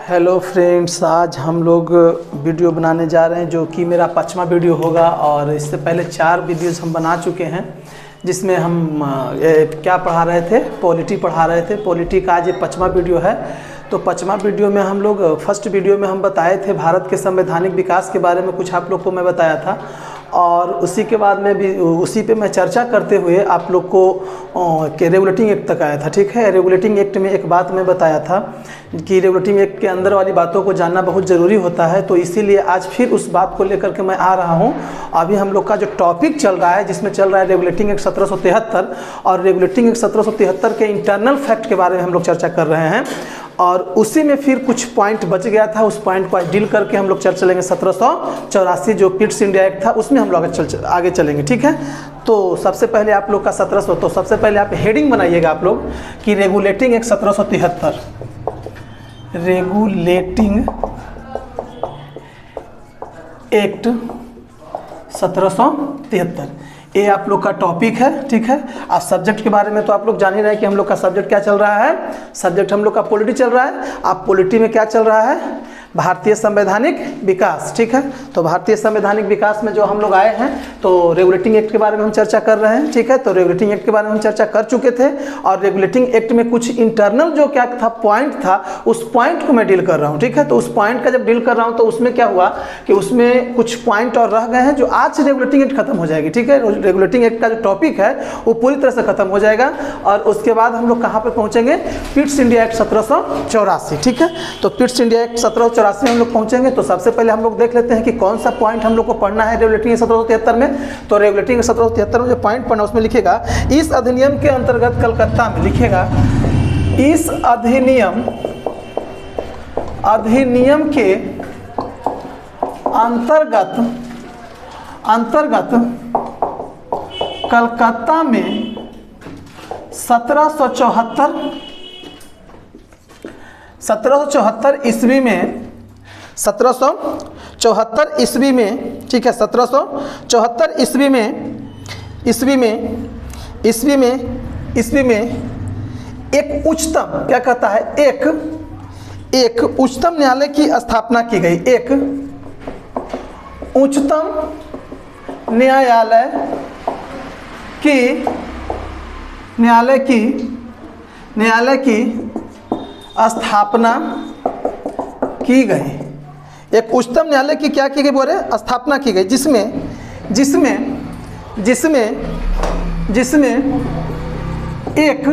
Hello friends, आज हम लोग वीडियो बनाने जा रहे हैं जो कि मेरा 5वां वीडियो होगा। और इससे पहले 4 वीडियोस हम बना चुके हैं जिसमें हम क्या पढ़ा रहे थे, पॉलिटी पढ़ा रहे थे। पॉलिटी का आज ये 5वां वीडियो है। तो 5वां वीडियो में हम लोग फर्स्ट वीडियो में हम बताए थे भारत के संवैधानिक विकास के बारे में कुछ आप लोग को मैं बताया था, और उसी के बाद में भी उसी पे मैं चर्चा करते हुए आप लोग को के रेगुलेटिंग एक्ट तक आया था। ठीक है, रेगुलेटिंग एक्ट में एक बात मैं बताया था कि रेगुलेटिंग एक्ट के अंदर वाली बातों को जानना बहुत ज़रूरी होता है, तो इसीलिए आज फिर उस बात को लेकर के मैं आ रहा हूँ। अभी हम लोग का जो टॉपिक चल रहा है जिसमें चल रहा है रेगुलेटिंग एक्ट 1773, और रेगुलेटिंग एक्ट 1773 के इंटरनल फैक्ट के बारे में हम लोग चर्चा कर रहे हैं। और उसी में फिर कुछ पॉइंट बच गया था, उस पॉइंट को आज डील करके हम लोग चलेंगे 1784 जो पिट्स इंडिया एक्ट था, उसमें हम लोग आगे चलेंगे। ठीक है, तो सबसे पहले आप लोग का 1700, तो सबसे पहले आप हेडिंग बनाइएगा आप लोग कि रेगुलेटिंग एक्ट 1773, रेगुलेटिंग एक्ट 1773 ये आप लोग का टॉपिक है। ठीक है, अब सब्जेक्ट के बारे में तो आप लोग जान ही रहे हैं कि हम लोग का सब्जेक्ट क्या चल रहा है। सब्जेक्ट हम लोग का पॉलिटी चल रहा है। अब पॉलिटी में क्या चल रहा है, भारतीय संवैधानिक विकास। ठीक है, तो भारतीय संवैधानिक विकास में जो हम लोग आए हैं तो रेगुलेटिंग एक्ट के बारे में हम चर्चा कर रहे हैं। ठीक है, तो रेगुलेटिंग एक्ट के बारे में हम चर्चा कर चुके थे, और रेगुलेटिंग एक्ट में कुछ इंटरनल जो क्या था पॉइंट था, उस पॉइंट को मैं डील कर रहा हूँ। ठीक है, तो उस पॉइंट का जब डील कर रहा हूँ तो उसमें क्या हुआ कि उसमें कुछ पॉइंट और रह गए हैं जो आज से रेगुलेटिंग एक्ट खत्म हो जाएगी। ठीक है, रेगुलेटिंग एक्ट का जो टॉपिक है वो पूरी तरह से खत्म हो जाएगा, और उसके बाद हम लोग कहाँ पर पहुँचेंगे, पिट्स इंडिया एक्ट 1784। ठीक है, तो पिट्स इंडिया एक्ट 1784 में हम लोग पहुँचेंगे। तो सबसे पहले हम लोग देख लेते हैं कि कौन सा पॉइंट हम लोग को पढ़ना है रेगुलेटिंग 1773 में। तो रेगुलेटिंग 1773 में जो पॉइंट पढ़ना उसमें लिखेगा, इस अधिनियम के अंतर्गत कलकत्ता में, लिखेगा इस अधिनियम के अंतर्गत कलकत्ता में 1774 ईस्वी में 1774 ईस्वी में, ठीक है, 1774 ईस्वी में एक उच्चतम, क्या कहता है, एक उच्चतम न्यायालय की स्थापना की गई। एक उच्चतम न्यायालय की स्थापना की गई। एक उच्चतम न्यायालय की क्या की गई, बोले स्थापना की गई, जिसमें एक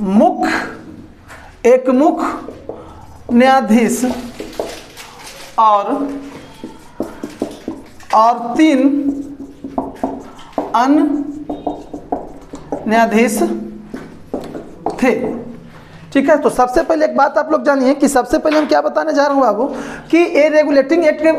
मुख्य न्यायाधीश और 3 अन्य न्यायाधीश थे। ठीक है, तो सबसे पहले एक बात आप लोग जानिए कि सबसे पहले हम क्या बताने जा रहे हैं बाबू कि ये रेगुलेटिंग एक्ट के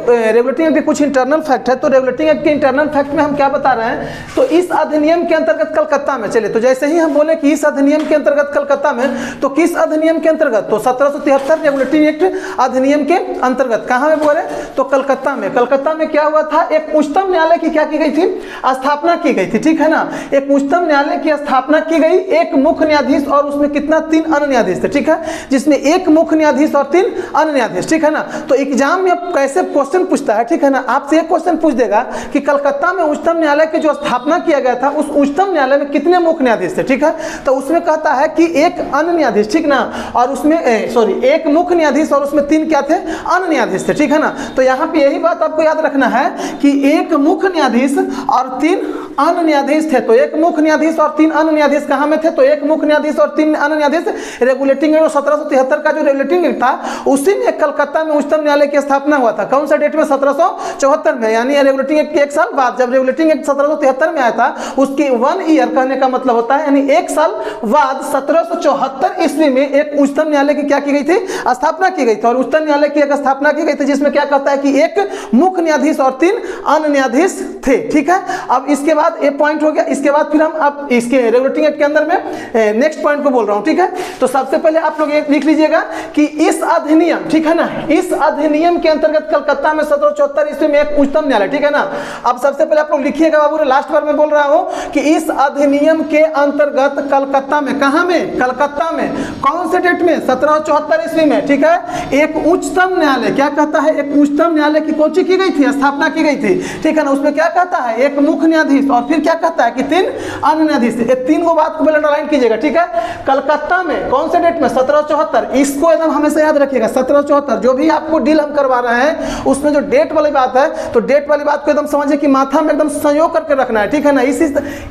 कुछ इंटरनल फैक्ट है। तो रेगुलेटिंग एक्ट के इंटरनल फैक्ट में हम क्या बता रहे हैं, तो इस अधिनियम के अंतर्गत कलकत्ता में, चले तो जैसे ही हम बोले कि इस अधिनियम के अंतर्गत कलकत्ता में, तो किस अधिनियम के अंतर्गत, तो 1773 रेगुलेटिंग एक्ट अधिनियम के अंतर्गत कहाँ में बोले, तो कलकत्ता में। कलकत्ता में क्या हुआ था, एक उच्चतम न्यायालय की क्या की गई थी, स्थापना की गई थी। ठीक है ना, एक उच्चतम न्यायालय की स्थापना की गई, एक मुख्य न्यायाधीश और उसमें कितना, 3 अन्य न्यायाधीश थे। ठीक है, जिसमें एक मुख्य न्यायाधीश और 3 अन्य न्यायाधीश। ठीक है ना, तो एग्जाम में कैसे क्वेश्चन पूछता है, ठीक है ना, आपसे एक क्वेश्चन पूछ देगा कि कलकत्ता में उच्चतम न्यायालय की जो स्थापना किया गया था उस उच्चतम न्यायालय में कितने मुख्य न्यायाधीश थे। ठीक है, तो उसमें कहता है कि एक अन्य न्यायाधीश, ठीक ना, और उसमें एक मुख्य न्यायाधीश और उसमें 3 क्या थे, अन्य न्यायाधीश थे। ठीक है ना, तो यहाँ पे यही बात आपको याद रखना है कि एक मुख्य न्यायाधीश और 3 अन्य न्यायाधीश थे। तो एक मुख्य न्यायाधीश और 3 अन्य न्यायाधीश कहाँ में थे, तो एक मुख्य न्यायाधीश और 3 अन्य न्यायाधीश रेगुलेटिंग एक्ट 1773 का जो रेगुलेटिंग एक्ट था उसी में कलकत्ता में उच्चतम न्यायालय की स्थापना हुआ था। कौन सा डेट में, 1774 में, यानी रेगुलेटिंग एक्ट के 1 साल बाद। जब रेगुलेटिंग एक्ट 1773 में आया था उसकी 1 ईयर कहने का मतलब होता है, यानी 1 साल बाद 1774 ईस्वी में एक उच्चतम न्यायालय की क्या की गई थी, स्थापना की गई थी। और उच्चतम न्यायालय की एक स्थापना की गई थी जिसमें क्या कहता है कि एक मुख्य न्यायाधीश और 3 अन्य न्यायाधीश थे। ठीक है, अब इसके बाद ये पॉइंट हो गया। इसके बाद फिर हम अब इसके रेगुलेटिंग एक्ट के अंदर में नेक्स्ट पॉइंट को बोल रहा हूं। ठीक है, तो सबसे पहले आप लोग एक लिख लीजिएगा कि इस अधिनियम, ठीक है ना, इस अधिनियम के अंतर्गत कलकत्ता में 1774 ईस्वी में एक उच्चतम न्यायालय, ठीक है ना। अब सबसे पहले आप लोग लिखिएगा बाबू, लास्ट बार मैं बोल रहा हूं कि इस अधिनियम के अंतर्गत कलकत्ता में, कहां में, कलकत्ता में, कौन से डेट में, 1774 ईस्वी में, ठीक है, एक उच्चतम न्यायालय, क्या कहता है, एक उच्चतम न्यायालय की कौन सी की गई थी, स्थापना की गई थी, ठीक है ना। उसमें क्या कहता है, एक मुख्य न्यायाधीश और फिर क्या कहता है कि 3 अन्य न्यायाधीश। ये 3 को बात को पहले अंडरलाइन कीजिएगा, ठीक है। कलकत्ता में कौन से डेट में, 1774, इसको एकदम हमेशा याद रखिएगा, 1774। जो भी आपको डील हम करवा रहे हैं उसमें जो डेट वाली बात है, तो डेट वाली बात को एकदम समझिए कि माथा में एकदम संयोग करके रखना है, ठीक है ना। इसी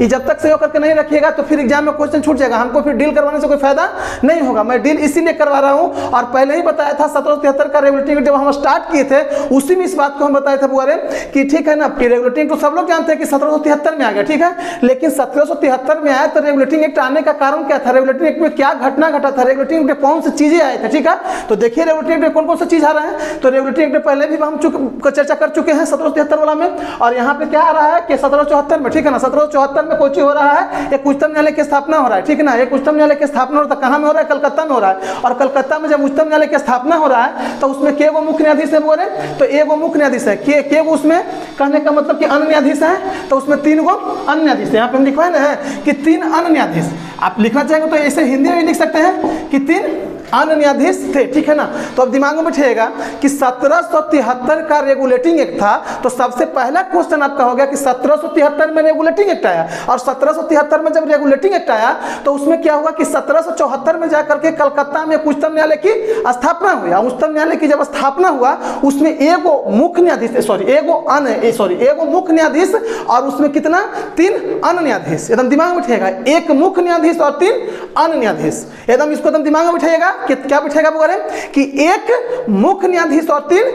जब तक संयोग करके नहीं रखिएगा तो फिर एग्जाम में क्वेश्चन छूट जाएगा, हमको फिर डील करवाने से कोई फायदा नहीं होगा। मैं डील इसीलिए करवा रहा हूं और पहले ही बताया था 1773 का रेगुलेटिंग एक्ट जब हम स्टार्ट किए थे उसी में इस बात को हम बताए थे बुआरे कि ठीक है ना, कि रेगुलेटिंग तो सब लोग जानते हैं कि 1773 में आ गया, ठीक है, लेकिन 1773 में आया तो रेगुलेटिंग एक्ट आने का कारण क्या था, रेगुलेटिंग एक्ट में क्या घटना घटा था, रेगुलेटिंग एक्ट में कौन सी चीजें आए थे, ठीक है। तो देखिए रेगुलेटिंग एक्ट में कौन कौन सी चीज आ रहा है, तो रेगुलेटिंग एक्ट में पहले भी हम चर्चा कर चुके हैं 1773 वाला में, और यहाँ पे क्या आ रहा है कि 1774 में, ठीक है ना, 1774 में कोई चीज हो रहा है, एक उच्चतम न्यायालय की स्थापना हो रहा है, ठीक है ना। एक उच्चतम न्यायालय की स्थापना हो रहा है, कहाँ में हो रहा है, कलकत्ता में हो रहा है। और कलकत्ता में जब उच्चतम न्यायालय की स्थापना हो रहा है तो उसमें के वो मुख्य न्यायाधीश है बोले, तो एगो मुख्य न्यायाधीश है, के वो उसमें कहने का मतलब कि अन्य न्यायाधीश है, तो उसमें 3 गो अन्य न्यायाधीश है। यहाँ पे हम लिखवाए ना है कि 3 अन्य न्यायाधीश, आप लिखना चाहेंगे तो ऐसे हिंदी में लिख सकते हैं कि 3 अन्य न्यायाधीश थे, ठीक है ना। तो अब दिमाग में बैठेगा कि 1773 का रेगुलेटिंग एक्ट था, तो सबसे पहला क्वेश्चन आपका हो गया कि 1773 में रेगुलेटिंग एक्ट आया, और 1773 में जब रेगुलेटिंग एक्ट आया तो उसमें क्या हुआ कि 1774 में जाकर के कलकत्ता में उच्चतम न्यायालय की स्थापना हुई। उच्चतम न्यायालय की जब स्थापना हुआ उसमें एगो मुख्य न्यायाधीश, एगो मुख्य न्यायाधीश और उसमें कितना, 3 अन्य न्यायाधीश। एकदम दिमाग में बैठेगा, एक मुख्य न्यायाधीश और 3 अन्य न्यायाधीश, एकदम इसको एकदम दिमाग में बैठेगा कि क्या बैठेगा बोले कि एक मुख्य न्यायाधीश और 3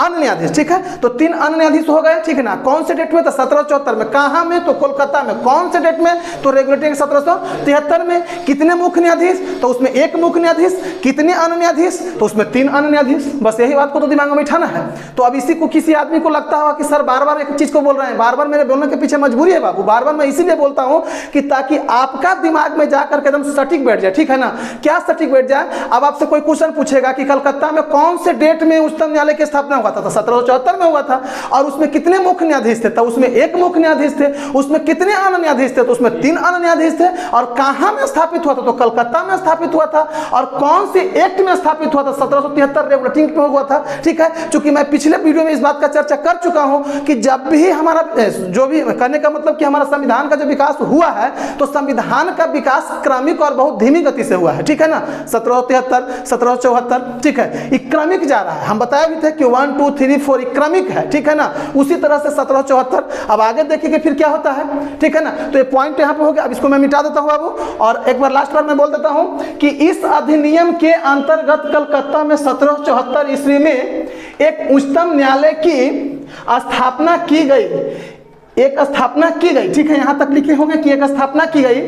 अन्य न्यायाधीश, ठीक है। तो 3 अन्य न्यायाधीश हो गए, ठीक है ना। कौन से डेट में, तो 1774 में। कहां में, तो कोलकाता में। कौन से डेट में, तो रेगुलेटिंग 1773 में। कितने मुख्य न्यायाधीश, तो उसमें एक मुख्य न्यायाधीश। कितने अन्य न्यायाधीश, तो उसमें 3 अन्य न्यायाधीश। बस यही बात को तो दिमाग में बैठाना है। तो अब इसी को किसी आदमी को लगता होगा कि सर बार बार एक चीज को बोल रहे हैं, बार बार मेरे बोलने के पीछे मजबूरी है बाबू, बार बार मैं इसीलिए बोलता हूं कि ताकि आपका दिमाग में जाकर के एकदम सटीक बैठ जाए, ठीक है ना। क्या सटीक बैठ जाए, अब आपसे कोई क्वेश्चन पूछेगा कि कलकत्ता में कौन से डेट में उच्चतम न्यायालय की स्थापना हुआ था, तो 1774 में हुआ था, और उसमें कितने मुख्य न्यायाधीश थे, तो उसमें एक मुख्य न्यायाधीश थे। उसमें कितने अन्य न्यायाधीश थे, तो उसमें 3 अन्य न्यायाधीश थे। और कहां में स्थापित हुआ था, तो कलकत्ता में स्थापित हुआ था। और कौन से एक्ट में स्थापित हुआ था, 1773 रेगुलेटिंग में हुआ था, ठीक है। चूंकि मैं पिछले वीडियो में इस बात का चर्चा कर चुका हूं कि जब भी हमारा जो भी कहने का मतलब कि हमारा संविधान का जो विकास हुआ है, तो संविधान का विकास क्रमिक और बहुत धीमी गति से हुआ है, ठीक है ना। 1773, 1774, ठीक है, ये क्रमिक जा रहा है। हम बताए भी थे कि 1 2 3 4 क्रमिक है, ठीक है ना। उसी तरह से 1774 अब आगे देखिए कि फिर क्या होता है, ठीक है ना। तो ये पॉइंट यहाँ पे हो गया। अब इसको मैं मिटा देता हूँ बाबू, और एक बार लास्ट बार मैं बोल देता हूँ कि इस अधिनियम के अंतर्गत कलकत्ता में 1774 ईस्वी में एक उच्चतम न्यायालय की स्थापना की गई, एक स्थापना की गई, ठीक है। यहां तक लिखे होंगे कि एक स्थापना की गई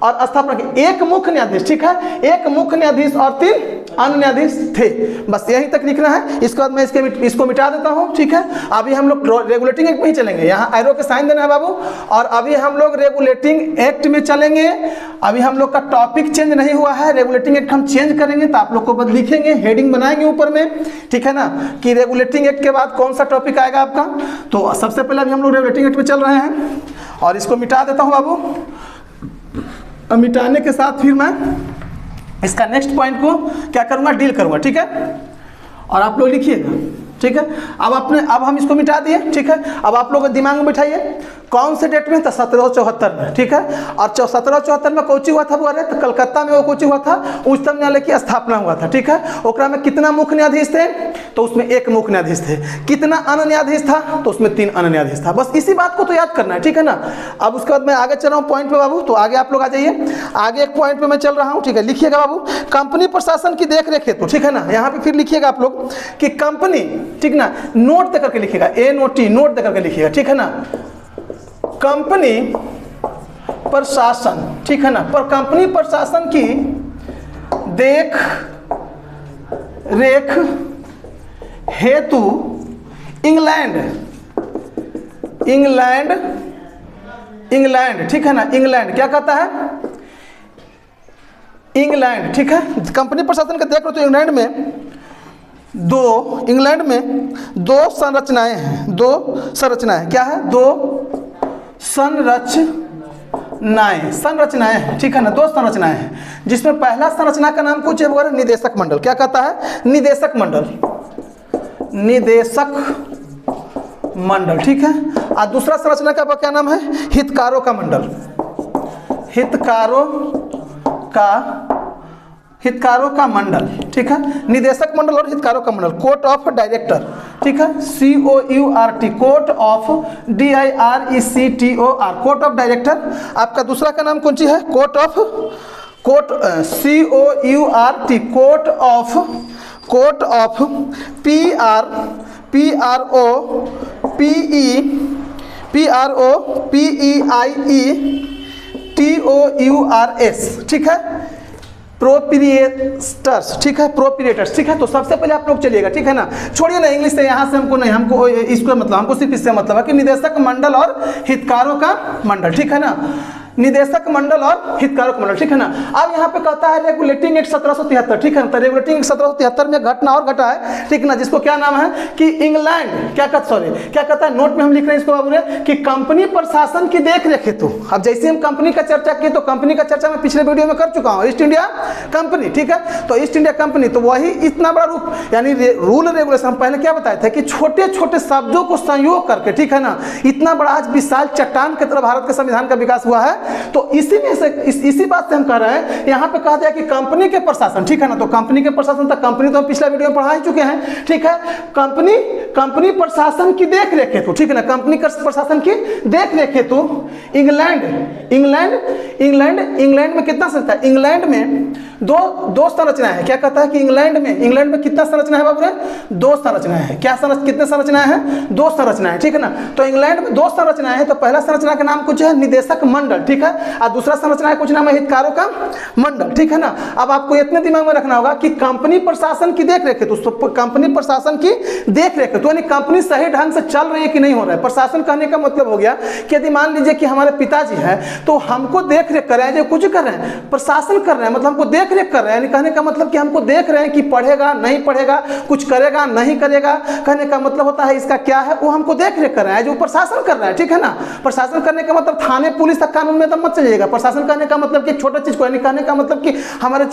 और स्थापना की एक मुख्य न्यायाधीश, ठीक है, एक मुख्य न्यायाधीश और 3 अन्य न्यायाधीश थे। बस यहीं तक लिखना है। इसके बाद मैं इसको मिटा देता हूं, ठीक है। अभी हम लोग रेगुलेटिंग एक्ट में ही चलेंगे, यहाँ एरो के साइन देना है बाबू, और अभी हम लोग रेगुलेटिंग एक्ट में चलेंगे। अभी हम लोग का टॉपिक चेंज नहीं हुआ है, रेगुलेटिंग एक्ट हम चेंज करेंगे, तो आप लोग को बस लिखेंगे, हेडिंग बनाएंगे ऊपर में, ठीक है ना, कि रेगुलेटिंग एक्ट के बाद कौन सा टॉपिक आएगा आपका। तो सबसे पहले अभी हम लोग रेगुलेटिंग एक्ट में चल रहे हैं, और इसको मिटा देता हूं बाबू। अब मिटाने के साथ फिर मैं इसका नेक्स्ट पॉइंट को क्या करूंगा, डील करूंगा, ठीक है। और आप लोग लिखिएगा, ठीक है। अब हम इसको मिटा दिए, ठीक है। अब आप लोग दिमाग में बिठाइए कौन से डेट में, तो 1774 में, ठीक है। और 1774 में कोची हुआ था वो, अरे तो कलकत्ता में वो कोची हुआ था, उच्चतम न्यायालय की स्थापना हुआ था, ठीक है। ओकरा में कितना मुख्य न्यायाधीश थे, तो उसमें एक मुख्य न्यायाधीश थे। कितना अन्य न्यायाधीश था, तो उसमें 3 अन्य न्यायाधीश था। बस इसी बात को तो याद करना है, ठीक है ना। अब उसके बाद मैं आगे चल रहा हूँ पॉइंट पे बाबू, तो आगे आप लोग आ जाइए। आगे एक पॉइंट पे मैं चल रहा हूँ, ठीक है। लिखिएगा बाबू, कंपनी प्रशासन की देखरेख हेतु, ठीक है ना। यहाँ पे फिर लिखिएगा आप लोग कि कंपनी, ठीक ना, नोट देकर के लिखिएगा, NOT, नोट देकर के लिखिएगा, ठीक है ना। कंपनी प्रशासन, ठीक है ना, पर कंपनी प्रशासन की देख रेख हेतु इंग्लैंड, ठीक है ना, इंग्लैंड क्या कहता है, इंग्लैंड, ठीक है, कंपनी प्रशासन का देख लो तो इंग्लैंड में दो संरचनाएं हैं, दो संरचनाएं, क्या है, दो संरचनाएं हैं, ठीक है ना, दो संरचनाएं हैं, जिसमें पहला संरचना का नाम कुछ है वो है निदेशक मंडल। क्या कहता है, निदेशक मंडल, ठीक है। और दूसरा संरचना का क्या नाम है, हितकारों का मंडल, हितकारों का मंडल, ठीक है, निदेशक मंडल और हितकारों का मंडल। कोर्ट ऑफ डायरेक्टर, ठीक है, COURT, court of DIRECTOR, court of director. आपका दूसरा का नाम कौन सी है, कोर्ट ऑफ PROPEIETOURS, ठीक है, प्रोप्रिएटर्स, ठीक है, प्रोप्रिएटर्स, ठीक है। तो सबसे पहले आप लोग चलिएगा, ठीक है ना, छोड़िए ना इंग्लिश से, यहाँ से हमको नहीं, हमको इसको मतलब, हमको सिर्फ इससे मतलब है कि निदेशक मंडल और हितकारों का मंडल, ठीक है ना, निदेशक मंडल और हितकारों का मंडल, ठीक है ना। अब यहाँ पे कहता है रेगुलेटिंग एक्ट 1773, ठीक है ना, तो रेगुलेटिंग एक्ट 1773 में घटना और घटा है, ठीक है ना, जिसको क्या नाम है कि इंग्लैंड क्या कहता है, नोट में हम लिख रहे हैं इसको बाबू रे, कि कंपनी प्रशासन की देख रेख हेतु। अब जैसे हम कंपनी का चर्चा किए तो कंपनी का चर्चा मैं पिछले वीडियो में कर चुका हूँ, ईस्ट इंडिया कंपनी, ठीक है। तो ईस्ट इंडिया कंपनी, तो वही इतना बड़ा रूप यानी रूल रेगुलेशन, हम पहले क्या बताए थे कि छोटे छोटे शब्दों को संयोग करके, ठीक है ना, इतना बड़ा आज विशाल चट्टान की तरह भारत के संविधान का विकास हुआ है। तो इसी में से इसी बात से हम कह रहे हैं, यहाँ पे कहा दिया कि कंपनी के प्रशासन, ठीक है ना, तो कंपनी के प्रशासन तक, कंपनी तो हम पिछला वीडियो में पढ़ा ही चुके हैं, ठीक है। कंपनी प्रशासन की देख रेख हेतु, ठीक है ना, कंपनी प्रशासन की देख रेख हेतु इंग्लैंड में कितना संस्था है, इंग्लैंड में दो संरचनाएं हैं। क्या कहता है कि इंग्लैंड में कितना संरचना है बाबू रे, दो संरचनाएं हैं। क्या कितने संरचनाएं हैं, दो संरचनाएं, ठीक है ना। तो इंग्लैंड में दो संरचनाएं हैं, तो पहला संरचना का नाम कुछ है निदेशक मंडल, ठीक है, और दूसरा संरचना है कुछ नाम है हितकारों का मंडल, ठीक है ना। अब आपको इतने दिमाग में रखना होगा कि कंपनी प्रशासन की देख रेख है, तो कंपनी प्रशासन की देख रेख है, तो यानी कंपनी सही ढंग से चल रही है कि नहीं हो रहा है। प्रशासन कहने का मतलब हो गया कि यदि मान लीजिए कि हमारे पिताजी हैं, तो हमको देख रेख कर रहे हैं, जो कुछ कर रहे हैं प्रशासन कर रहे हैं, मतलब हमको देख रेख कर रहे हैं, कहने का मतलब कि हमको देख रहे हैं कि पढ़ेगा नहीं पढ़ेगा, कुछ करेगा नहीं करेगा, कहने का मतलब होता है इसका क्या है, वो हमको देख रेख कर रहे हैं, जो प्रशासन कर रहा है, ठीक है ना। प्रशासन करने का मतलब थाने पुलिस तक कानून में मत चलिएगा। प्रशासन करने का मतलब कि छोटा चीज को नहीं, कहने का मतलब कि हमारे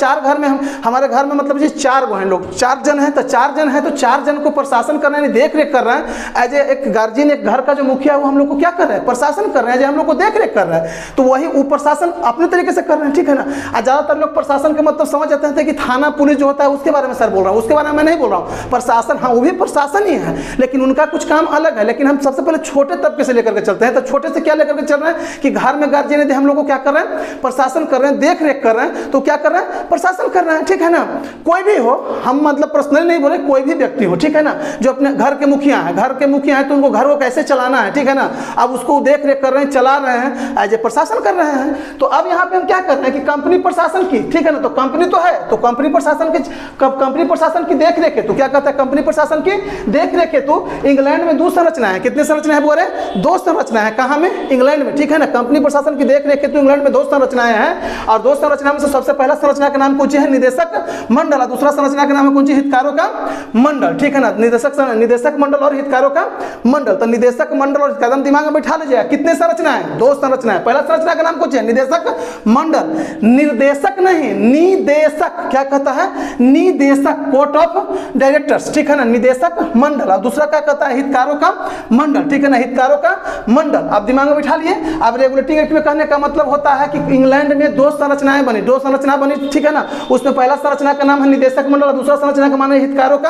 हमारे घर में मतलब जी 4 गो हैं लोग, 4 जन हैं, तो 4 जन हैं, तो 4 जन को प्रशासन करना है, देख रेख कर रहा है। एज एक गार्जियन, एक घर का जो मुखिया है वो हम लोग को क्या कर रहे हैं, प्रशासन कर रहे हैं, जो हम लोग को देख रेख कर रहा है, तो वही वो प्रशासन अपने तरीके से कर रहे हैं, ठीक है ना। ज्यादातर लोग प्रशासन का मतलब समझ जाते हैं कि थाना पुलिस जो होता है उसके बारे में सर बोल रहा हूँ, उसके बारे में मैं नहीं बोल रहा हूँ। प्रशासन, हाँ वो भी प्रशासन ही है, लेकिन उनका कुछ काम अलग है। लेकिन हम सबसे पहले छोटे तबके से लेकर के चलते हैं, तो छोटे से क्या लेकर के चल रहे हैं कि घर में गार्जियन है, हम लोग को क्या कर रहे हैं, प्रशासन कर रहे हैं, देख रेख कर रहे हैं, तो क्या कर रहे हैं, प्रशासन कर रहे हैं, ठीक है ना। कोई भी हो, हम मतलब पर्सनली नहीं बोले, कोई भी व्यक्ति हो, ठीक है ना, जो अपने घर के मुखिया है, तो उनको घर को कैसे चलाना है, ठीक है ना, अब उसको देख रेख कर रहे हैं, चला रहे हैं, एज ए प्रशासन कर रहे हैं। तो अब यहाँ पे हम क्या कर रहे हैं कि कंपनी प्रशासन की, ठीक है ना, तो कंपनी तो है, तो कंपनी प्रशासन की देख रेख है, तो क्या कहता है, कंपनी प्रशासन की देख रेख है। तो इंग्लैंड में 2 संरचना है, कितने संरचना है बोले, 2 संरचना है, कहाँ में, इंग्लैंड में, ठीक है ना। कंपनी प्रशासन की देख रेख है, तो इंग्लैंड में 2 संरचनाएं हैं, और 2 संरचना में से सबसे पहला संरचना का नाम कुछ है निदेशक मंडल, और दूसरा संरचना का नाम है कुछ हितकारों का मंडल, ठीक है ना। निदेशक मंडल और हितकारों का मंडल, तो निदेशक मंडल और कदम दिमाग में बैठा लीजिएगा, कितने संरचना है, 2 संरचना है। पहला संरचना का नाम कुछ है निदेशक मंडल, निर्देशक नहीं, निदेशक, क्या कहता है, निदेशक, कोर्ट ऑफ डायरेक्टर्स, ठीक है ना, निदेशक मंडल, और दूसरा क्या कहता है, हितकारों का मंडल, ठीक है ना, हितकारों का मंडल। आप दिमाग में बैठा लिए। अब रेगुलेटिंग एक्ट में कहने का मतलब होता है कि इंग्लैंड में 2 संरचनाएं बनी, 2 संरचना बनी, ठीक है ना। उसमें पहला संरचना का नाम है निदेशक मंडल, और दूसरा संरचना का नाम है हितकारों का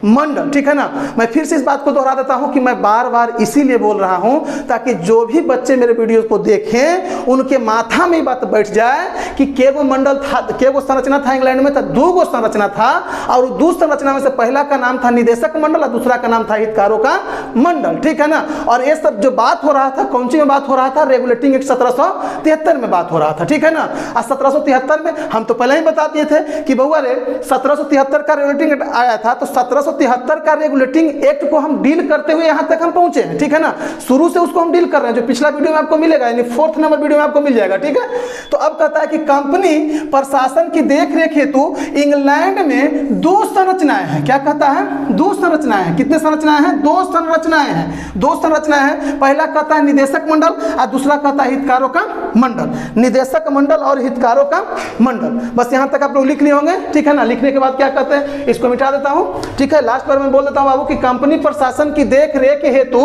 मंडल, ठीक है ना। मैं फिर से इस बात को दोहरा देता हूं कि मैं बार बार इसीलिए बोल रहा हूं ताकि जो भी बच्चे मेरे वीडियो को देखें उनके माथा में बात बैठ जाए कि केगो मंडल था, केगो संरचना था इंग्लैंड में, तो 2 गो संरचना था, और 2 संरचना में से पहला का नाम था निदेशक मंडल और दूसरा का नाम था हितकारों का मंडल, ठीक है ना। और ये सब जो बात हो रहा था, कौन सी में बात हो रहा था, रेगुलेटिंग एक्ट 1773 में बात हो रहा था, ठीक है ना। और 1773 में हम तो पहले ही बता दिए थे कि बउआ रे 1773 का रेगुलेटिंग एक्ट आया था, तो 1773 का रेगुलेटिंग एक्ट को हम डील करते हुए यहां तक हम पहुंचे हैं, ठीक है ना। शुरू से उसको हम डील कर रहे हैं, जो पिछला वीडियो में आपको मिलेगा, यानी 4th नंबर वीडियो में आपको मिल जाएगा, ठीक है। तो अब कहता है कि कंपनी प्रशासन प्रशासन की देखरेख हेतु इंग्लैंड में 2 संरचनाएं हैं। क्या कहता है? 2 संरचनाएं हैं। कितने संरचनाएं हैं? 2 संरचनाएं हैं। 2 संरचनाएं हैं। पहला कहता है निदेशक मंडल और दूसरा कहता है हितकारों का मंडल। निदेशक मंडल और हितकारों का मंडल, बस यहां तक आप लोग लिख लिए होंगे, ठीक है ना। लिखने के बाद क्या कहते हैं, इसको मिटा देता हूं, ठीक है। लास्ट बार मैं बोल देता हूं बाबू कि कंपनी प्रशासन की देखरेख हेतु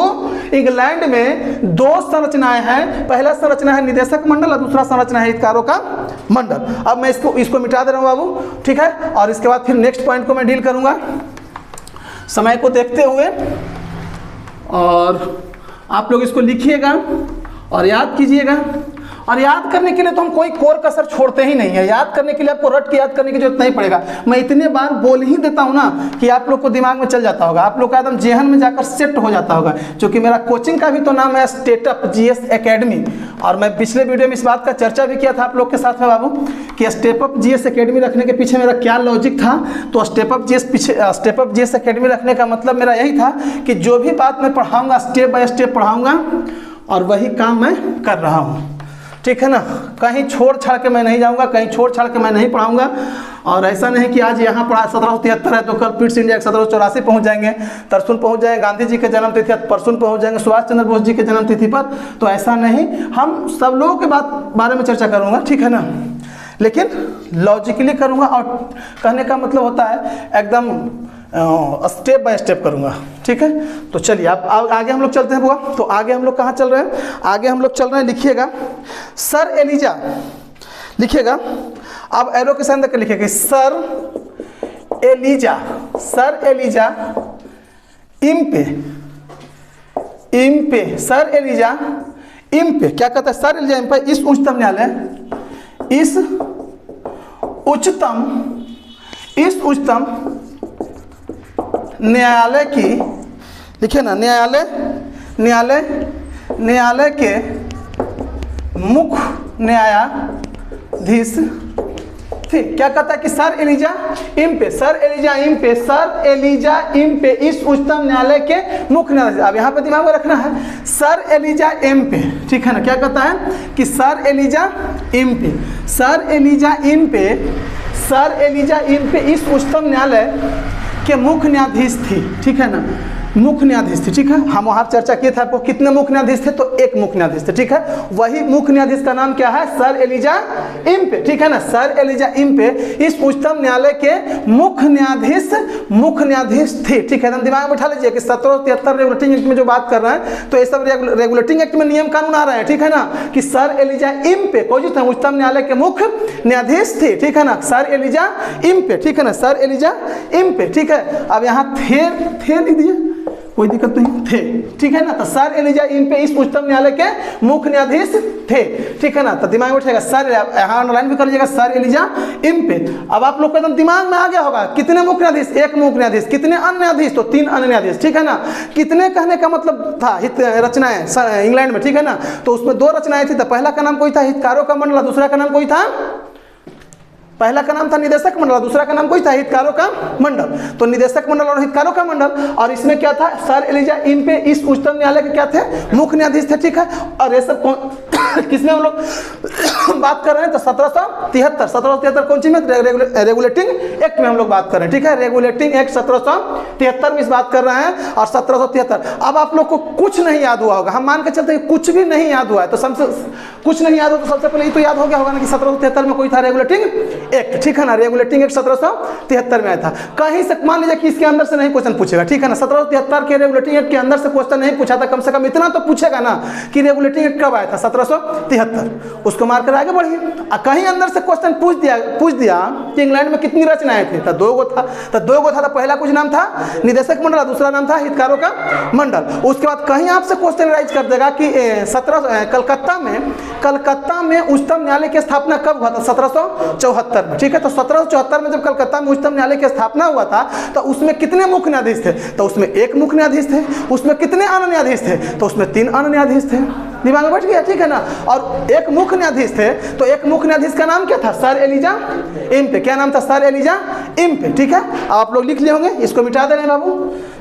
इंग्लैंड में 2 संरचनाएं हैं। पहला संरचना है निदेशक मंडल और दूसरा संरचना है हितकारों का मंडल। अब मैं इसको मिटा दे रहा हूं बाबू, ठीक है। और इसके बाद फिर नेक्स्ट पॉइंट को मैं डील करूंगा समय को देखते हुए। और आप लोग इसको लिखिएगा और याद कीजिएगा। और याद करने के लिए तो हम कोई कोर कसर छोड़ते ही नहीं है। याद करने के लिए आपको रट के याद करने की जरूरत नहीं पड़ेगा। मैं इतने बार बोल ही देता हूं ना कि आप लोग को दिमाग में चल जाता होगा, आप लोग का एकदम जेहन में जाकर सेट हो जाता होगा। क्योंकि मेरा कोचिंग का भी तो नाम है स्टेटअप जीएस एकेडमी। और मैं पिछले वीडियो में इस बात का चर्चा भी किया था आप लोग के साथ में बाबू कि स्टेपअप जीएस एकेडमी रखने के पीछे मेरा क्या लॉजिक था। तो स्टेपअप जीएस एकेडमी रखने का मतलब मेरा यही था कि जो भी बात मैं पढ़ाऊंगा स्टेप बाय स्टेप पढ़ाऊंगा और वही काम मैं कर रहा हूँ, ठीक है ना। कहीं छोड़ छाड़ के मैं नहीं जाऊंगा, कहीं छोड़ छाड़ के मैं नहीं पढ़ाऊंगा। और ऐसा नहीं कि आज यहाँ पढ़ा 1773 है तो कल पिट्स इंडिया 1784 पहुँच जाएंगे, तरसुन पहुँच जाएंगे, गांधी जी के जन्म तिथि परसुन पहुँच जाएंगे, सुभाष चंद्र बोस जी के जन्म तिथि पर। तो ऐसा नहीं, हम सब लोगों के बारे में चर्चा करूँगा, ठीक है ना। लेकिन लॉजिकली करूँगा और कहने का मतलब होता है एकदम स्टेप बाय स्टेप करूंगा, ठीक है। तो चलिए आप आगे हम लोग चलते हैं बुआ। तो आगे हम लोग कहाँ चल रहे हैं? आगे हम लोग चल रहे हैं, लिखिएगा सर एलिजा, लिखिएगा। अब एरो के साथ देकर लिखिएगा sir Elijah, sir Elijah Impey, Impey, sir Elijah Impey. क्या कहता है? सर एलिजा इम्पे इस उच्चतम न्यायालय, इस उच्चतम न्यायालय की, लिखिए ना, न्यायालय के मुख्य न्यायाधीश थे। क्या कहता है कि sir Elijah Impey, sir Elijah Impey, sir Elijah Impey इस उच्चतम न्यायालय के मुख्य न्यायाधीश। अब यहाँ पे दिमाग में रखना है सर एलिजा इम्पे, ठीक है ना। क्या कहता है कि sir Elijah Impey, sir Elijah Impey, sir Elijah Impey इस उच्चतम न्यायालय के मुख्य न्यायाधीश थी, ठीक है ना। मुख्य न्यायाधीश थे, ठीक है। हम वहां चर्चा किए थे आपको कितने मुख्य न्यायाधीश थे, तो एक मुख्य न्यायाधीश थे, ठीक है। वही मुख्य न्यायाधीश का नाम क्या है? सर एलिजा इम्पे, ठीक है ना। सर एलिजा इम्पे इस उच्चतम न्यायालय के मुख्य न्यायाधीश थे, ठीक है। दिमाग में बैठा लीजिए कि 1773 रेगुलेटिंग एक्ट में जो बात कर रहे हैं तो ये सब रेगुलेटिंग एक्ट में नियम कानून आ रहे हैं, ठीक है ना। कि सर एलिजा इम्पे कौन थे? उच्चतम न्यायालय के मुख्य न्यायाधीश थे, ठीक है ना। सर एलिजा इम्पे, ठीक है ना, सर एलिजा इम्पे, ठीक है। अब यहाँ थे लिख दिए, कोई दिक्कत नहीं, थे, ठीक है ना। तो सर एलिजा इम्पे इस उच्चतम न्यायालय के मुख्य न्यायाधीश थे, ठीक है ना। तो दिमाग में उठेगा सर, यहाँ ऑनलाइन भी कर लीजिएगा सर एलिजा इम्पे। अब आप लोग को एकदम दिमाग में आ गया होगा कितने मुख्य न्यायाधीश? एक मुख्य न्यायाधीश। कितने अन्य न्यायाधीश? तो 3 अन्य न्यायाधीश, ठीक है ना। कितने कहने का मतलब था हित रचनाएं इंग्लैंड में, ठीक है ना। तो उसमें 2 रचनाएं थी। तो पहला का नाम कोई था? हितकारों का मंडल। दूसरा का नाम कोई था? पहला का नाम था निदेशक मंडल, दूसरा का नाम कोई था? हितकारों का मंडल। तो निदेशक मंडल और हितकारों का मंडल। और इसमें क्या था? सर एलिजा इम्पे इस उच्चतम न्यायालय के क्या थे? मुख्य न्यायाधीश थे, ठीक है। और ये सब किसमें हम लोग बात कर रहे हैं? तो 1773 कौन सी में? रेगुलेटिंग एक्ट में हम लोग बात कर रहे हैं, ठीक है। रेगुलेटिंग एक्ट 1773 में इस बात कर रहे हैं। और 1773 अब आप लोग को कुछ नहीं याद हुआ होगा, हम मान के चलते हैं कुछ भी नहीं याद हुआ है। तो कुछ नहीं याद हो तो सबसे पहले ये तो याद हो गया होगा ना कि 1773 में कोई था रेगुलेटिंग एक्ट, ठीक है ना। रेगुलेटिंग एक्ट 1773 में आया था। कहीं से मान लीजिए कि इसके अंदर से नहीं क्वेश्चन पूछेगा, ठीक है ना। 1773 के रेगुलेटिंग एक्ट के अंदर से क्वेश्चन नहीं पूछा था, कम से कम इतना तो पूछेगा ना कि रेगुलेटिंग एक्ट कब आया था? 1773। उसको मारकर आगे बढ़िए। कहीं अंदर से क्वेश्चन पूछ दिया कि इंग्लैंड में कितनी रचनाएं थी? तो 2 गो था। तो पहला कुछ नाम था निदेशक मंडल, दूसरा नाम था हितकारों का मंडल। उसके बाद कहीं आपसे क्वेश्चन राइज कर देगा कि कलकत्ता में उच्चतम न्यायालय की स्थापना कब हुआ था? 1774 में, ठीक है। तो 1774 में जब कलकत्ता में उच्चतम न्यायालय की स्थापना हुआ था तो उसमें कितने मुख्य न्यायाधीश थे? तो उसमें एक मुख्य न्यायाधीश थे। उसमें कितने अन्य न्यायाधीश थे? तो उसमें 3 अन्य न्यायाधीश थे। दिमाग में बैठ गया, ठीक है ना। और एक मुख्य न्यायाधीश थे, तो एक मुख्य न्यायाधीश का नाम क्या था? Sir Elijah Impey. क्या नाम था? सर एलिजा इम्पे, ठीक है। आप लोग लिख लिए होंगे, इसको मिटा दे रहे हैं बाबू,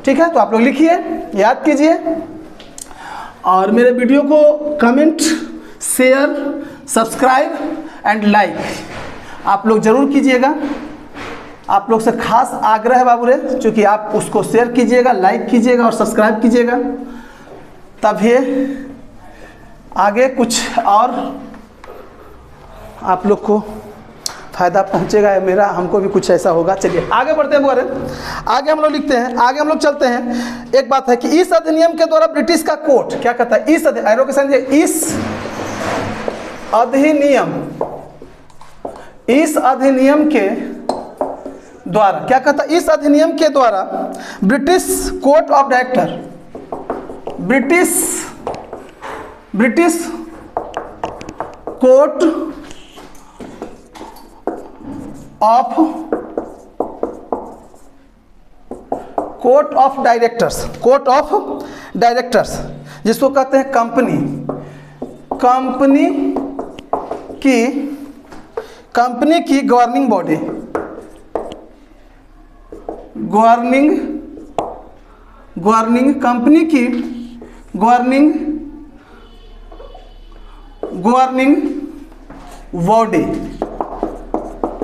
ठीक है। तो आप लोग लिखिए, याद कीजिए और मेरे वीडियो को comment, share, subscribe and like आप लोग जरूर कीजिएगा। आप लोग से खास आग्रह है बाबू रे, चूँकि आप उसको शेयर कीजिएगा, लाइक कीजिएगा और सब्सक्राइब कीजिएगा, तब ये आगे कुछ और आप लोग को फ़ायदा पहुंचेगा, मेरा हमको भी कुछ ऐसा होगा। चलिए आगे बढ़ते हैं बुआरे, आगे हम लोग लिखते हैं, आगे हम लोग चलते हैं। एक बात है कि इस अधिनियम के द्वारा ब्रिटिश का कोर्ट क्या कहता है, इस एरो के साथ इस अधिनियम के द्वारा क्या कहता है, इस अधिनियम के द्वारा British court of director, British court of directors, जिसको कहते हैं कंपनी की गवर्निंग बॉडी,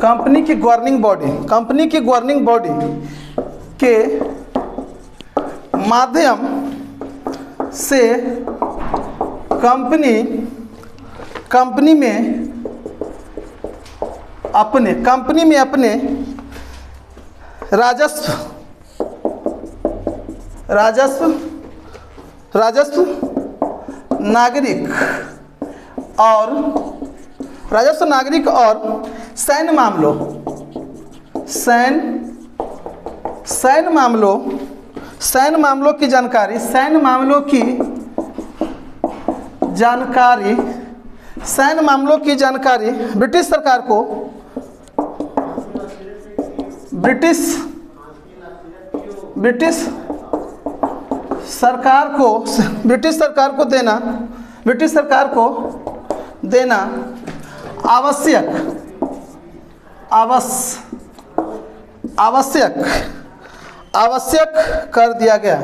कंपनी की गवर्निंग बॉडी, कंपनी की गवर्निंग बॉडी के माध्यम से कंपनी में अपने राजस्व नागरिक और सैन्य मामलों की जानकारी ब्रिटिश सरकार को देना आवश्यक कर दिया गया।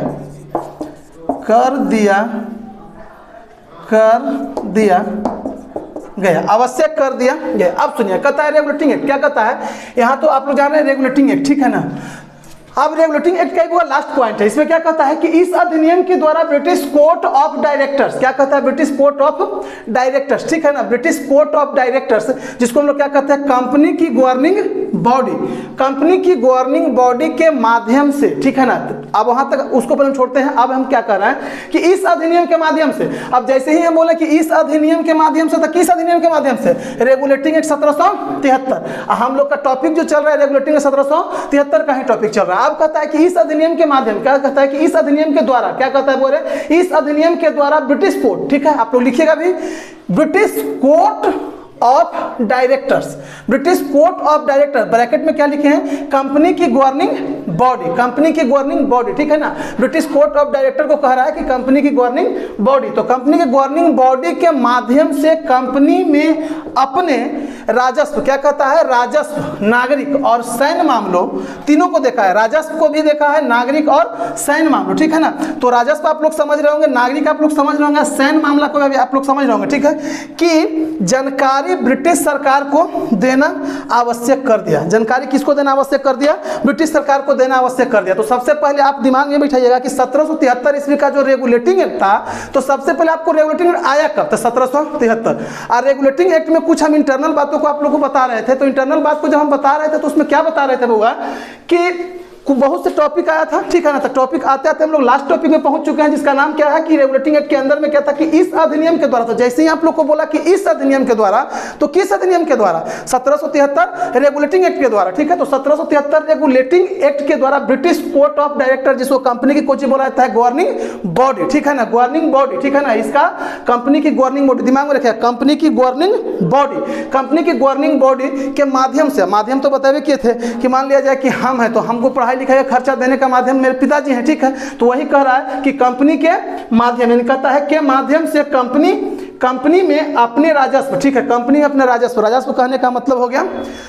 अब सुनिए, कहता है रेगुलेटिंग एक्ट, क्या कहता है यहाँ, तो आप लोग जान रहे हैं रेगुलेटिंग एक्ट, ठीक है ना। अब रेगुलेटिंग एक्ट का एक लास्ट पॉइंट है, इसमें क्या कहता है कि इस अधिनियम के द्वारा ब्रिटिश कोर्ट ऑफ डायरेक्टर्स, क्या कहता है, ब्रिटिश कोर्ट ऑफ डायरेक्टर्स, ठीक है ना, ब्रिटिश कोर्ट ऑफ डायरेक्टर्स, जिसको हम लोग क्या कहते हैं, कंपनी की गवर्निंग बॉडी के माध्यम से, ठीक है ना। अब वहां तक उसको पहले छोड़ते हैं। अब हम क्या कर रहे हैं कि इस अधिनियम के माध्यम से, अब जैसे ही हम बोले कि इस अधिनियम के माध्यम से, तो किस अधिनियम के माध्यम से, रेगुलेटिंग एक्ट 1773। हम लोग का टॉपिक जो चल रहा है रेगुलेटिंग एक्ट 1773 का ही टॉपिक चल रहा है। अब कहता है कि इस अधिनियम के माध्यम, क्या कहता है कि इस अधिनियम के द्वारा, क्या कहता है बोले, इस अधिनियम के द्वारा ब्रिटिश कोर्ट, ठीक है, आप लोग लिखिएगा भी, British court of directors, bracket में क्या लिखे हैं, कंपनी की गवर्निंग बॉडी, ठीक है ना। ब्रिटिश कोर्ट ऑफ डायरेक्टर को कह रहा है कि कंपनी की गवर्निंग बॉडी, तो कंपनी की गवर्निंग बॉडी के माध्यम से कंपनी में अपने राजस्व, क्या कहता है, राजस्व, नागरिक और सैन्य मामलों, तीनों को देखा है, राजस्व को भी देखा है, नागरिक और सैन्य मामलों, ठीक है ना। तो राजस्व आप लोग समझ रहे होंगे, नागरिक आप लोग समझ रहे होंगे, सैन्य मामला को भी आप लोग समझ रहे होंगे, ठीक है, कि जानकारी ब्रिटिश सरकार को देना आवश्यक कर दिया। जानकारी किसको देना आवश्यक कर दिया, ब्रिटिश सरकार को देना आवश्यक कर दिया। तो सबसे पहले आप दिमाग में बिठाइएगा कि 1773 ईस्वी का जो रेगुलेटिंग एक्ट था, तो सबसे पहले आपको रेगुलेटिंग एक्ट आया कब, तो 1773। और रेगुलेटिंग एक्ट में कुछ हम इंटरनल बातों को आप लोगों को बता रहे थे। तो इंटरनल बात को जब हम बता रहे थे, तो उसमें क्या बता रहे थे बुआ, कि बहुत से टॉपिक आया था, ठीक है ना। तो टॉपिक आते आते हम लोग लास्ट टॉपिक में पहुंच चुके हैं, जिसका नाम क्या है कि रेगुलेटिंग एक्ट के अंदर में क्या था कि इस अधिनियम के द्वारा। तो जैसे ही आप लोग को बोला कि इस अधिनियम के द्वारा, तो किस अधिनियम के द्वारा, 1773 रेगुलेटिंग एक्ट के द्वारा, ठीक है। तो 1773 रेगुलेटिंग एक्ट के द्वारा ब्रिटिश कोर्ट ऑफ डायरेक्टर, जिसको कंपनी की कोची बोला जाता है गवर्निंग बॉडी, ठीक है ना, गवर्निंग बॉडी, ठीक है ना, इसका कंपनी की गवर्निंग बॉडी दिमाग में रखिए, कंपनी की गवर्निंग बॉडी के माध्यम से, माध्यम तो बतावे किए थे कि मान लिया जाए कि हम है, तो हमको पढ़ाई लिखाई का खर्चा देने का माध्यम मेरे पिताजी हैं, ठीक है। तो वही कह रहा है कि कंपनी के माध्यम, कहता है के माध्यम से कंपनी में अपने राजस्व, ठीक है, कंपनी में अपने राजस्व, राजस्व कहने का मतलब हो गया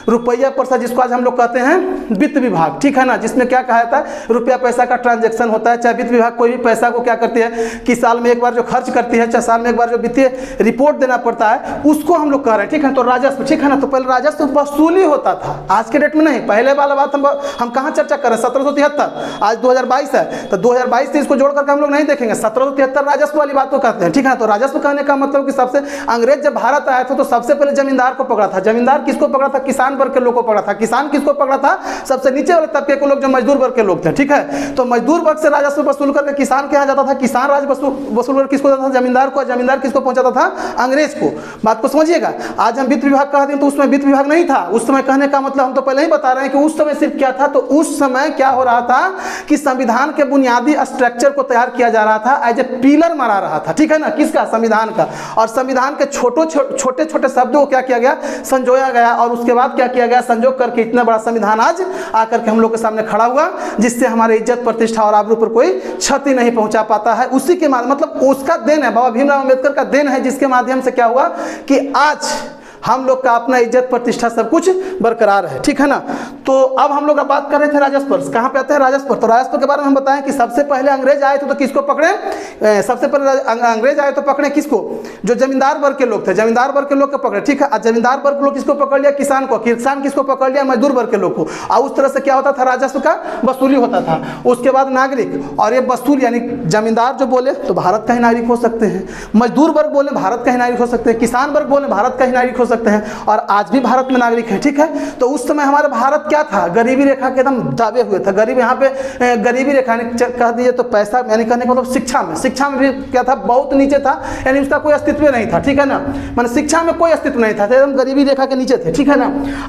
रुपया पैसा, जिसको आज हम लोग कहते हैं वित्त विभाग, ठीक है ना, जिसमें क्या कहा जाता है रुपया पैसा का ट्रांजैक्शन होता है। चाहे वित्त विभाग कोई भी पैसा को क्या करती है कि साल में एक बार जो खर्च करती है, चाहे साल में एक बार जो वित्तीय रिपोर्ट देना पड़ता है, उसको हम लोग कह रहे हैं, ठीक है। तो राजस्व, ठीक है ना, तो पहले राजस्व वसूली होता था, आज के डेट में नहीं। पहले वाला बात हम कहाँ चर्चा कर रहे हैं, 1773, आज 2022 है, तो 2022 से इसको जोड़ करके हम लोग नहीं देखेंगे। 1773 राजस्व वाली बात को कहते हैं, ठीक है। तो राजस्व कहने का मतलब कि सबसे अंग्रेज जब भारत आया था तो सबसे पहले जमींदार को पकड़ा था। जमींदार किसको पकड़ा था? किसान वर्ग के लोग को पकड़ा था। किसान किसको पकड़ा था? सबसे नीचे वाले तबके के लोग, जो मजदूर वर्ग के लोग थे, ठीक है। तो मजदूर वर्ग से राजस्व वसूल करके किसान के यहाँ जाता था, किसान राजस्व वसूल कर किसको देता था? जमींदार को। जमींदार किसको पहुंचाता था? अंग्रेज को। बात को समझिएगा। आज हम वित्त विभाग कहते हैं तो उसमें वित्त विभाग नहीं था उस समय। कहने का मतलब हम तो पहले ही बता रहे हैं कि उस समय सिर्फ क्या था, तो उस समय क्या हो रहा था कि संविधान के बुनियादी स्ट्रक्चर को तैयार किया जा रहा था, एज ए पिलर मारा रहा था, ठीक है ना, किसका? संविधान का। और संविधान के छोटे छोटे शब्दों को क्या किया गया? संजोया गया। और उसके बाद क्या किया गया? संजो करके इतना बड़ा संविधान आज आकर के हम लोग के सामने खड़ा हुआ, जिससे हमारे इज्जत, प्रतिष्ठा और आबरू पर कोई क्षति नहीं पहुंचा पाता है। उसी के मतलब उसका देन है, बाबा भीमराव अम्बेडकर का देन है, जिसके माध्यम से क्या हुआ कि आज हम लोग का अपना इज्जत, प्रतिष्ठा सब कुछ बरकरार है, ठीक है ना। तो अब हम लोग बात कर रहे थे राजस्व पर। कहाँ पे आते हैं? राजस्व पर। तो राजस्व के बारे में हम बताएं कि सबसे पहले अंग्रेज आए थे तो किसको पकड़े? सबसे पहले अंग्रेज आए तो पकड़े किसको? जो जमींदार वर्ग के लोग थे, जमींदार वर्ग के लोग को पकड़े, ठीक है। जमींदार वर्ग के लोग किसको पकड़ लिया? किसान को। किसान किसको पकड़ लिया? मजदूर वर्ग के लोग को। और उस तरह से क्या होता था? राजस्व का वसूली होता था। उसके बाद नागरिक, और ये वसूल यानी जमींदार जो बोले तो भारत का ही नागरिक हो सकते हैं, मजदूर वर्ग बोले भारत का ही नागरिक हो सकते हैं, किसान वर्ग बोले भारत का ही नागरिक हो सकते हैं, और आज भी भारत में नागरिक है, ठीक है। तो उस समय हमारा भारत क्या था? गरीबी रेखा के एकदम दाबे हुए था। गरीब यहाँ पे गरीबी रेखा कह दीजिए तो पैसा यानी कहने का मतलब शिक्षा में भी क्या था? बहुत नीचे था, यानी उसका कोई अस्तित्व नहीं था, ठीक है ना। माने शिक्षा में कोई अस्तित्व नहीं था, एकदम गरीबी रेखा के नीचे थे, ठीक है ना।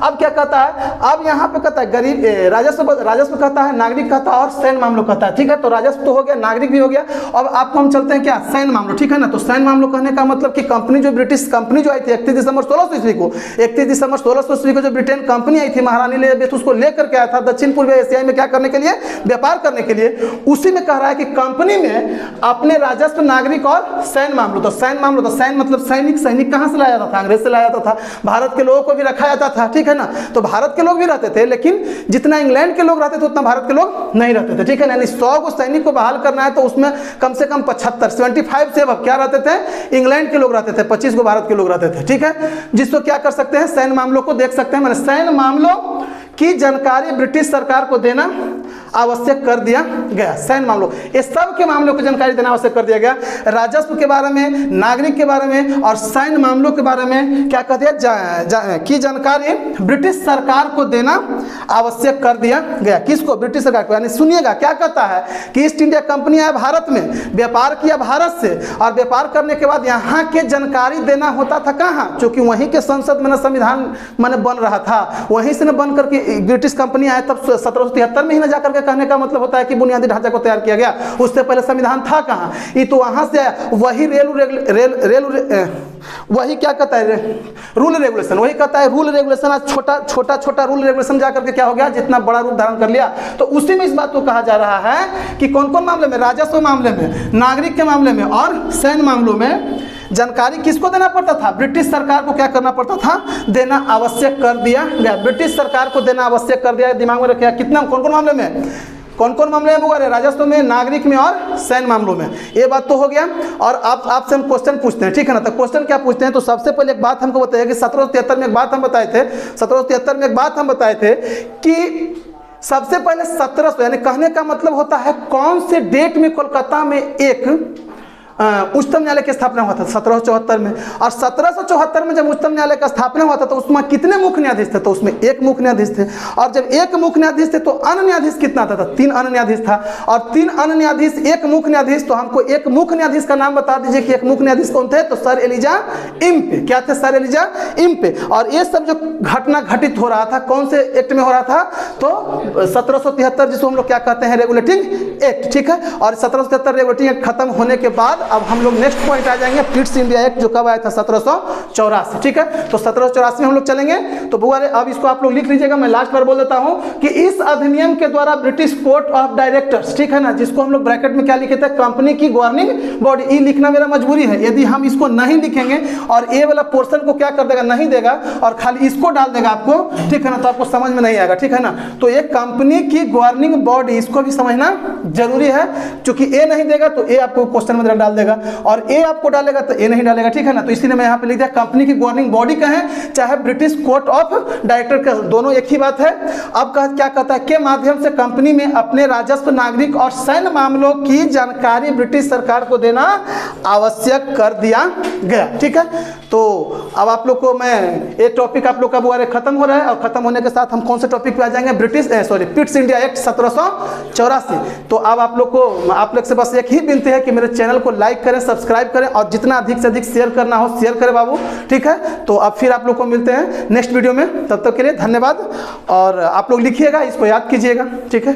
अब क्या कहता है? अब यहाँ पे कहता है गरीब राजस्व कहता है, नागरिक कहता है और सैन्य मामलों कहता है, ठीक है। तो राजस्व तो हो गया, नागरिक भी हो गया। अब आपको हम चलते हैं क्या? सैन्य मामलों, ठीक है ना। तो सैन्य मामलों कहने का मतलब कि कंपनी जो ब्रिटिश कंपनी जो आई थी 31 दिसंबर 1600 ईस्वी को, 31 दिसंबर 1600 ईस्वी को जो ब्रिटेन कंपनी आई थी, महारानी एलिजाबेथ उसको लेकर के आया था दक्षिण पूर्वी एशिया में क्या करने के लिए? व्यापार करने के लिए। उसी में कह रहा है कि कंपनी में अपने राजस्व, नागरिक और सैन्य मामलों। तो सैन्य मामलों, तो सैन्य मतलब सैनिक। सैनिक कहाँ से लाया जाता था? अंग्रेज से लाया जाता था। भारत के लोगों को भी रखा जाता था, ठीक है ना। तो भारत के लोग भी रहते थे, लेकिन जितना इंग्लैंड के लोग रहते थे उतना भारत के लोग नहीं रहते थे, ठीक है ना। यानी 100 को सैनिक को बहाल करना है तो उसमें कम से कम 75 से अब क्या रहते थे? इंग्लैंड के लोग रहते थे, 25 को भारत के लोग रहते थे, ठीक है। जिसको क्या कर सकते हैं? सैन्य मामलों को देख सकते हैं। मैंने सैन्य मामलों की जानकारी ब्रिटिश सरकार को देना आवश्यक कर दिया गया। सैन्य मामलों, इस सब के मामलों की जानकारी देना आवश्यक कर दिया गया। राजस्व के बारे में, नागरिक के बारे में और सैन्य मामलों के बारे में क्या कर दिया की जानकारी ब्रिटिश सरकार को देना आवश्यक कर दिया गया। किसको? ब्रिटिश सरकार को। यानी सुनिएगा क्या कहता है कि ईस्ट इंडिया कंपनी आया भारत में, व्यापार किया भारत से, और व्यापार करने के बाद यहाँ के जानकारी देना होता था कहाँ? क्योंकि वहीं के संसद में संविधान मैंने बन रहा था, वहीं से न बन करके ब्रिटिश कंपनी आया तब 1773 में ही न जाकर कहने का मतलब होता है कि बुनियादी ढांचा को तैयार किया गया। उससे पहले संविधान था कहाँ? ये तो वहां से वही वही क्या कहता है? Rule regulation. वही कहता है रूल रेगुलेशन। आज छोटा रूल रेगुलेशन जाकर के क्या हो गया? जितना बड़ा रूप धारण कर लिया। तो उसी में इस बात को कहा जा रहा है कि कौन कौन मामले में? राजस्व मामले में, नागरिक के मामले में और सैन्य मामलों में जानकारी किसको देना पड़ता था? ब्रिटिश सरकार को क्या करना पड़ता था? देना आवश्यक कर दिया गया। ब्रिटिश सरकार को देना आवश्यक कर दिया। दिमाग में रखिए कितना, कौन कौन मामले में, कौन कौन मामले में बुआ? राजस्व में, नागरिक में और सैन्य मामलों में। ये बात तो हो गया। और आपसे हम क्वेश्चन पूछते हैं, ठीक है ना। तो क्वेश्चन क्या पूछते हैं? तो सबसे पहले एक बात हमको बताइए कि 1773 में एक बात हम बताए थे, 1773 में एक बात हम बताए थे कि सबसे पहले 1700 यानी कहने का मतलब होता है कौन से डेट में कोलकाता में एक उच्चतम न्यायालय की स्थापना हुआ था? 1774 में। और 1774 में जब उच्चतम न्यायालय का स्थापना हुआ था तो उसमें कितने मुख्य न्यायाधीश थे? तो उसमें एक मुख्य न्यायाधीश थे। और जब एक मुख्य न्यायाधीश थे तो अन्य न्यायाधीश कितना था? 3 अन्य न्यायाधीश था। और 3 अन्य न्यायाधीश, एक मुख्य न्यायाधीश। तो हमको एक मुख्य न्यायाधीश का नाम बता दीजिए कि एक मुख्य न्यायाधीश कौन थे? तो सर एलिजा इम्पे। क्या थे? Sir Elijah Impey. और ये सब जो घटना घटित हो रहा था कौन से एक्ट में हो रहा था? तो 1773, जिसको हम लोग क्या कहते हैं? रेगुलेटिंग एक्ट, ठीक है। और 1773 रेगुलेटिंग एक्ट खत्म होने के बाद अब हम लोग नेक्स्ट पॉइंट आ जाएंगे पिट्स इंडिया एक्ट, जो कब आया था 1784, ठीक है। तो 1784 में हम लोग चलेंगे। तो बुआ अब इसको आप लोग लिख लीजिएगा, मैं लास्ट बार बोल देता हूं कि इस अधिनियम के द्वारा ब्रिटिश कोर्ट ऑफ डायरेक्टर्स, ठीक है ना, जिसको हम लोग ब्रैकेट में क्या लिखे थे, कंपनी की गवर्निंग बॉडी, ई लिखना मेरा मजबूरी है, यदि हम इसको नहीं लिखेंगे और ए वाला पोर्शन को क्या कर देगा, नहीं देगा, और खाली इसको डाल देगा आपको, ठीक है ना, तो आपको समझ में नहीं आएगा, ठीक है ना। तो ये कंपनी की गवर्निंग बॉडी, इसको भी समझना जरूरी है, क्योंकि ए नहीं देगा तो ए आपको क्वेश्चन में डाल देगा, और ए आपको डालेगा तो ए नहीं डालेगा, ठीक है ना। तो इसीलिए मैं यहाँ पे लिख दिया कंपनी की गवर्निंग बॉडी कहें चाहे ब्रिटिश कोर्ट ऑफ डायरेक्टर का, दोनों एक ही बात है। अब क्या कहता है, के माध्यम से कंपनी में अपने राजस्व, नागरिक और सैन्य मामलों की जानकारी ब्रिटिश सरकार को देना आवश्यक कर दिया गया, ठीक है। तो अब आप लोग को मैं एक टॉपिक आप लोग का बुआ खत्म हो रहा है, और खत्म होने के साथ हम कौन से टॉपिक पे आ जाएंगे, पिट्स इंडिया एक्ट 1784। तो अब आप लोग को, आप लोग से बस एक ही विनती है कि मेरे चैनल को लाइक करें, सब्सक्राइब करें, और जितना अधिक से अधिक शेयर करना हो शेयर करें बाबू, ठीक है। तो अब फिर आप लोग को मिलते हैं नेक्स्ट वीडियो में, तब तक के लिए धन्यवाद। और आप लोग लिखिएगा, इसको याद कीजिएगा, ठीक है।